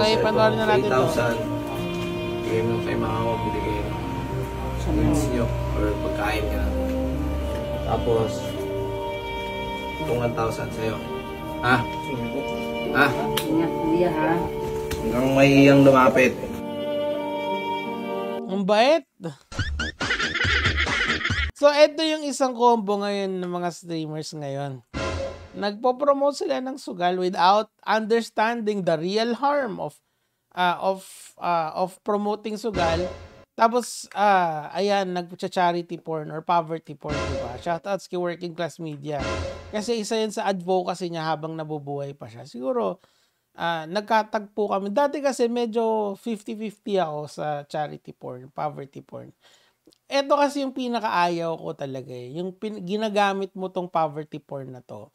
Okay, panoorin na natin to. 3,000. Bigay mo kay mga ko, binigay mo. Sa meals nyo, or pagkain ka. Tapos, itong 1,000 sa'yo. Ha? Ha? Ingat kuya ha. Hanggang may iyang lumapit. Ang bait. So, ito yung isang combo ngayon ng mga streamers ngayon. Nagpo-promote sila ng sugal without understanding the real harm of promoting sugal. Tapos, ayan, nagcha-charity porn or poverty porn, diba? Shoutouts kay Working Class Media. Kasi isa yan sa advocacy niya habang nabubuhay pa siya. Siguro, nagkatagpo kami. Dati kasi medyo 50-50 ako sa charity porn, poverty porn. Ito kasi yung pinakaayaw ko talaga eh. Yung ginagamit mo tong poverty porn na to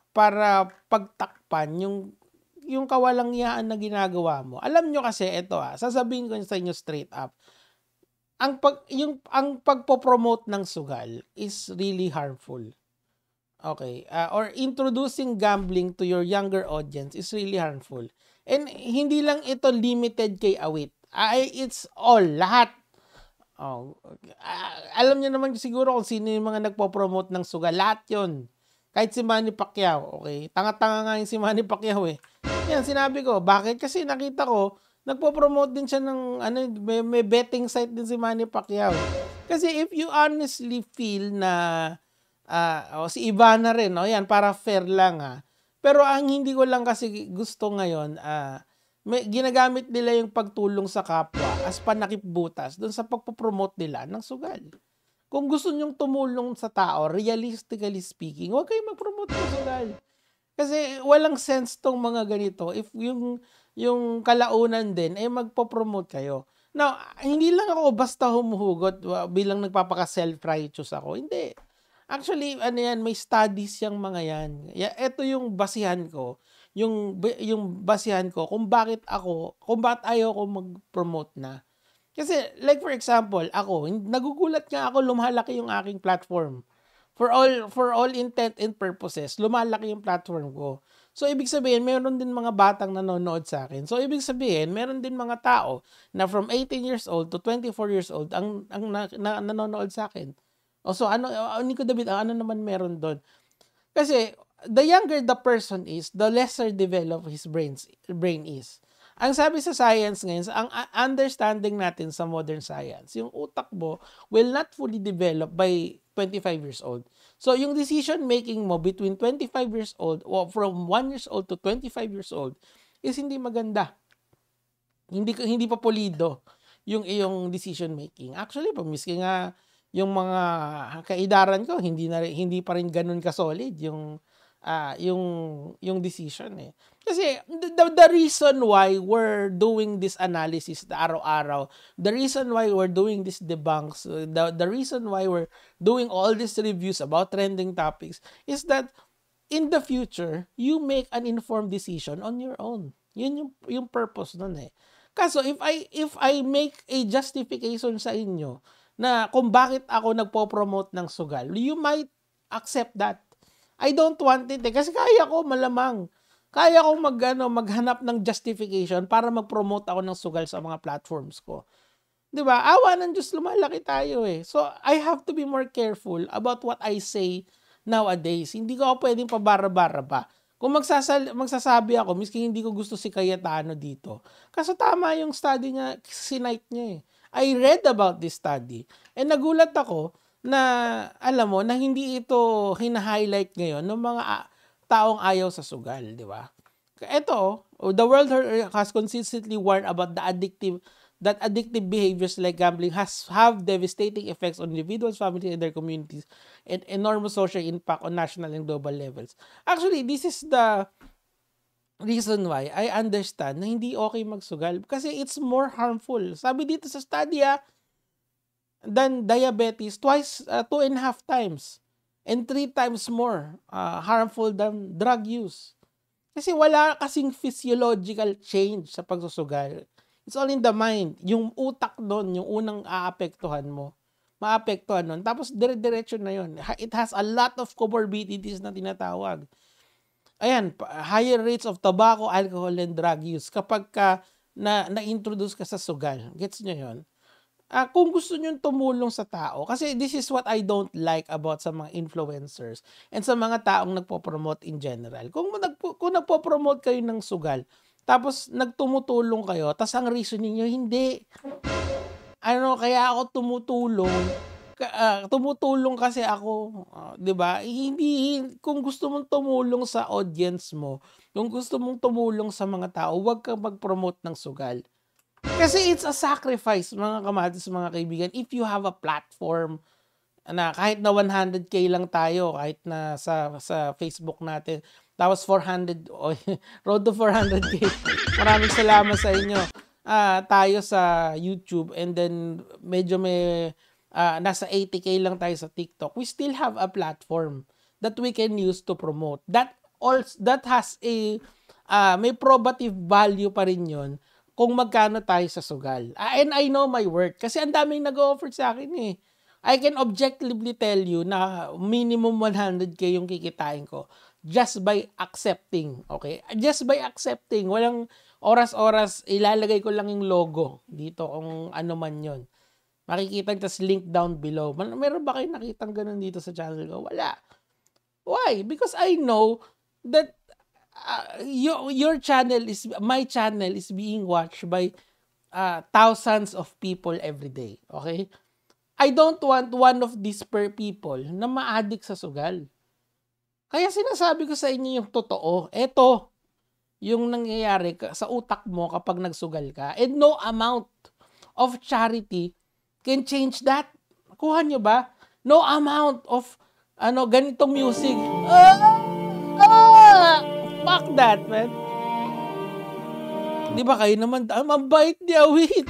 para pagtakpan yung kawalangyaan na ginagawa mo. Alam nyo kasi, ito sasabihin ko sa inyo straight up. Ang pagpo-promote ng sugal is really harmful. Okay, or introducing gambling to your younger audience is really harmful. And hindi lang ito limited kay awit. It's all, lahat. Alam niyo naman siguro kung sino yung mga nagpo-promote ng sugal. Lahat yun. Kahit si Manny Pacquiao, okay? Tanga-tanga nga yung si Manny Pacquiao eh. Yan, sinabi ko. Bakit? Kasi nakita ko, nagpo-promote din siya ng, may betting site din si Manny Pacquiao. Kasi if you honestly feel na, si Ivana rin, yan, para fair lang Pero ang hindi ko lang kasi gusto ngayon, ginagamit nila yung pagtulong sa kapwa as panakipbutas doon sa pagpopromote nila ng sugal. Kung gusto nyong tumulong sa tao, realistically speaking, huwag kayong mag-promote ng sugal. Kasi walang sense tong mga ganito if yung kalaunan din ay magpo-promote kayo. Now, hindi lang ako basta humuhugot bilang nagpapaka-self-righteous ako. Hindi. Actually, may studies yung mga yan. Ito yung basihan ko. Yung basihan ko kung bakit ayaw ko mag-promote na. Kasi, like for example, nagugulat nga ako lumalaki yung aking platform. For all intent and purposes, lumalaki yung platform ko. So, ibig sabihin, meron din mga batang nanonood sa akin. So, ibig sabihin, meron din mga tao na from 18 years old to 24 years old ang nanonood sa akin. So, Nico David, ano naman meron doon? Kasi, the younger the person is, the lesser developed his brain is. Ang sabi sa science ngayon, ang understanding natin sa modern science, yung utak mo will not fully develop by 25 years old. So, yung decision making mo between 25 years old or from 1 years old to 25 years old is hindi maganda. Hindi pa pulido yung iyong decision making. Actually, miski nga yung mga kaidaran ko, hindi pa rin ganun ka-solid yung decision eh. Kasi the reason why we're doing this analysis araw-araw, the reason why we're doing these debunks, the reason why we're doing all these reviews about trending topics is that in the future, you make an informed decision on your own. Yun yung purpose nun eh. Kaso if I make a justification sa inyo na kung bakit ako nagpo-promote ng sugal, you might accept that. I don't want it kasi kaya ko malamang. Kaya ko maghanap ng justification para mag-promote ako ng sugal sa mga platforms ko. 'Di ba? Awa ng Diyos, lumalaki tayo eh. So, I have to be more careful about what I say nowadays. Hindi ko pwedeng pabara-bara pa. Kung magsasabi ako, miski hindi ko gusto si Cayetano dito. Kasi tama yung study niya, sinite niya eh. I read about this study. And nagulat ako na, alam mo, na hindi ito hina-highlight ngayon ng mga taong ayaw sa sugal, di ba? Ito, the World Health has consistently warned about that addictive behaviors like gambling have devastating effects on individuals, families, and their communities, and enormous social impact on national and global levels. Actually, this is the reason why I understand na hindi okay magsugal kasi it's more harmful. Sabi dito sa study than diabetes, 2.5 times and 3 times more harmful than drug use. Kasi wala kasing physiological change sa pagsusugal. It's all in the mind. Yung utak doon, yung unang aapektuhan mo. Maapektuhan nun. Tapos dire-diretso na yun. It has a lot of comorbidities na tinatawag. Ayan, higher rates of tobacco, alcohol, and drug use kapag na-introduce ka sa sugal. Gets nyo yun? Kung gusto nyo tumulong sa tao, kasi this is what I don't like about sa mga influencers and sa mga taong nagpo-promote in general. Kung nagpo-promote kayo ng sugal, tapos nagtumutulong kayo, tapos ang reason niyo hindi. Kaya ako tumutulong kasi ako, 'di ba? Hindi, kung gusto mong tumulong sa audience mo, kung gusto mong tumulong sa mga tao, huwag kang mag-promote ng sugal. Kasi it's a sacrifice, mga kamatis, mga kaibigan, if you have a platform na kahit na 100K lang tayo, kahit na sa Facebook natin, tapos 400, road to 400K. Maraming salamat sa inyo. Tayo sa YouTube, and then medyo nasa 80K lang tayo sa TikTok. We still have a platform that we can use to promote. That has may probative value pa rin yun kung magkano tayo sa sugal. And I know my work kasi ang daming nag-offer sa akin eh. I can objectively tell you na minimum 100K yung kikitain ko just by accepting, okay? Just by accepting. Walang oras-oras, ilalagay ko lang yung logo dito kung ano man yon. Makikita nyo, tas link down below. Meron ba kayo nakitang ganun dito sa channel ko? Wala. Why? Because I know that my channel is being watched by thousands of people every day. Okay? I don't want one of these people na ma-addict sa sugal. Kaya sinasabi ko sa inyo yung totoo. Ito, yung nangyayari sa utak mo kapag nagsugal ka. And no amount of charity can change that. Kuha nyo ba? No amount of ganitong music. Fuck that, man. Di ba kayo naman, ang bait ni Awit.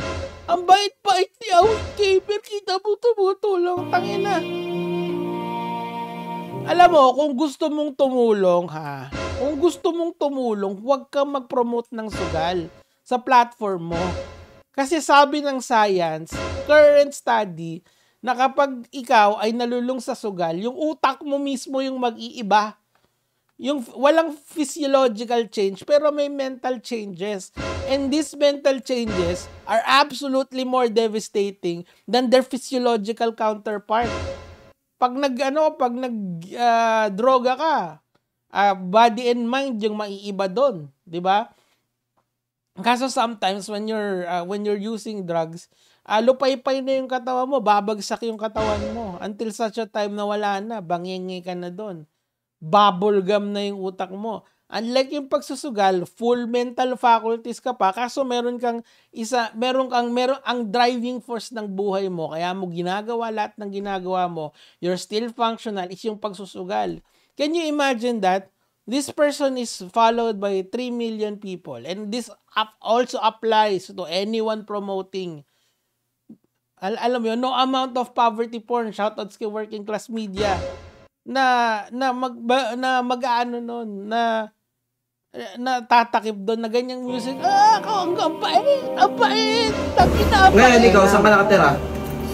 Ang bait-bait ni Awit, Kaper. Kita mo tumutulong. Tangina. Alam mo, kung gusto mong tumulong, kung gusto mong tumulong, huwag kang mag-promote ng sugal sa platform mo. Kasi sabi ng science, current study, na kapag ikaw ay nalulung sa sugal, yung utak mo mismo yung mag-iiba. Yung walang physiological change, pero may mental changes. And these mental changes are absolutely more devastating than their physiological counterpart. Pag droga ka, body and mind yung maiiba doon, 'di ba? Kaso sometimes when you're using drugs, lupay-pay na yung katawan mo, babagsak yung katawan mo until such a time na wala na, bangingi ka na doon. Bubble gum na yung utak mo. Unlike yung pagsusugal, full mental faculties ka pa, kaso meron ang driving force ng buhay mo, kaya mo ginagawa lahat ng ginagawa mo, you're still functional, is yung pagsusugal. Can you imagine that? This person is followed by 3 million people, and this also applies to anyone promoting. Alam mo yun, no amount of poverty porn, shoutouts kay working class media, na tatakip doon na ganyang music. Ang bait. Ngayon, ikaw, saan ka nakatira?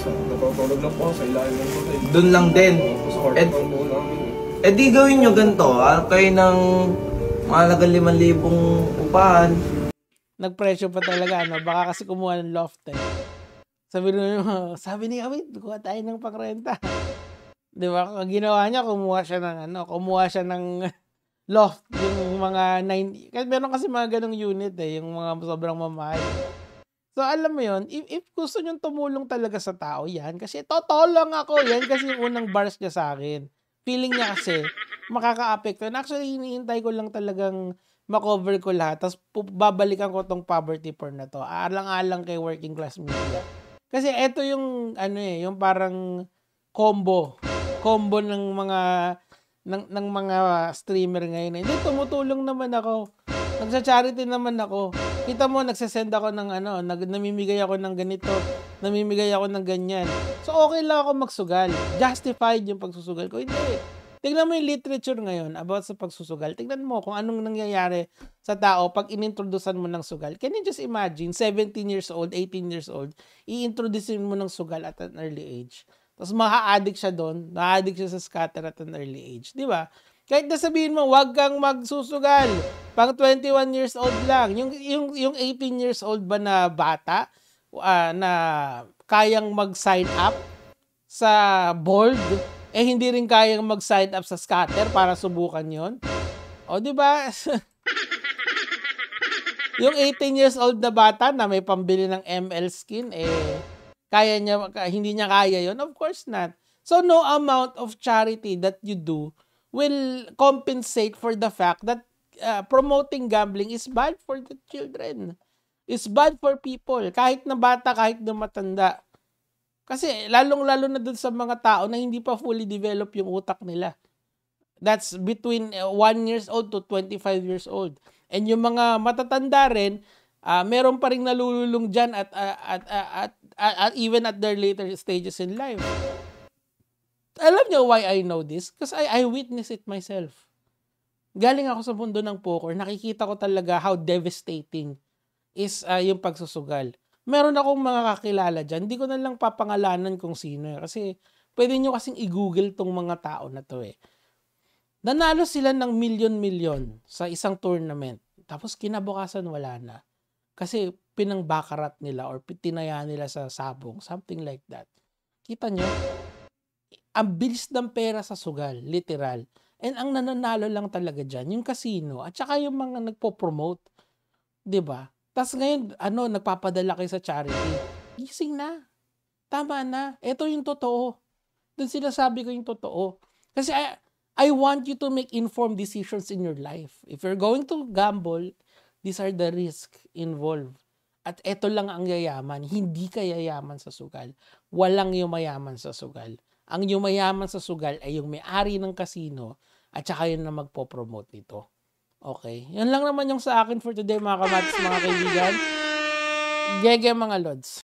Natutulog lang po sa ilalim ng tubig. Doon lang din. Sa kwarto lang po namin. Di gawin nyo ganito. Kayo ng mahalagang 5,000 upahan. Nagpresyo pa talaga, baka kasi kumuha ng loft eh. Sabi ni Awit, kuha tayo ng pangrenta. Di ba? Ang ginawa niya, kumuha siya ng loft, yung mga 90, kasi meron kasi mga ganong unit yung mga sobrang mamahal. So alam mo yun, if gusto nyo tumulong talaga sa tao, yan, kasi totoo lang ako, yan kasi yung unang bars niya sa akin. Feeling niya kasi, makaka-apekto. And actually, hinihintay ko lang talagang makover ko lahat, tapos babalikan ko tong poverty porn na to. Alang-alang kay working class media. Kasi eto yung, yung parang combo ng mga streamer ngayon. Hindi, tumutulong naman ako. Nagsa-charity naman ako. Kita mo, nagsasend ako ng namimigay ako ng ganito, namimigay ako ng ganyan. So, okay lang ako magsugal. Justified yung pagsusugal ko. Hindi. Tingnan mo yung literature ngayon about sa pagsusugal. Tingnan mo kung anong nangyayari sa tao pag inintroducean mo ng sugal. Can you just imagine, 17 years old, 18 years old, i-introducein mo ng sugal at an early age. Tapos ma-addict siya doon, ma-addict siya sa scatter at an early age. Di ba? Kahit na sabihin mo, wag kang magsusugal. Pang 21 years old lang. Yung 18 years old ba na bata na kayang mag-sign up sa board, hindi rin kayang mag-sign up sa scatter para subukan yon. O, di ba? Yung 18 years old na bata na may pambili ng ML skin, kaya niya, hindi niya kaya yon? Of course not. So, no amount of charity that you do will compensate for the fact that promoting gambling is bad for the children. It's bad for people. Kahit na bata, kahit na matanda. Kasi lalong-lalo na dun sa mga tao na hindi pa fully develop yung utak nila. That's between 1 years old to 25 years old. And yung mga matatanda rin, meron pa rin nalululong dyan at even at their later stages in life. Alam nyo why I know this? Because I witness it myself. Galing ako sa mundo ng poker, nakikita ko talaga how devastating is yung pagsusugal. Meron akong mga kakilala dyan, hindi ko na lang papangalanan kung sino. Kasi pwede nyo kasing i-google tong mga tao na to Nanalo sila ng milyon-milyon sa isang tournament. Tapos kinabukasan wala na. Kasi pinangbakarat nila or tinaya nila sa sabong. Something like that. Kita nyo? Ang bilis ng pera sa sugal. Literal. And ang nananalo lang talaga dyan, yung casino. At saka yung mga nagpo-promote. Diba? Tapos ngayon, nagpapadala kayo sa charity. Gising na. Tama na. Ito yung totoo. Doon sila sabi ko yung totoo. Kasi I want you to make informed decisions in your life. If you're going to gamble, these are the risks involved. At eto lang ang yayaman. Hindi ka yayaman sa sugal. Walang yumayaman sa sugal. Ang yumayaman sa sugal ay yung may-ari ng casino at saka yun na magpo-promote nito. Okay? Yan lang naman yung sa akin for today mga kamatis, mga kaibigan. Gege mga lods.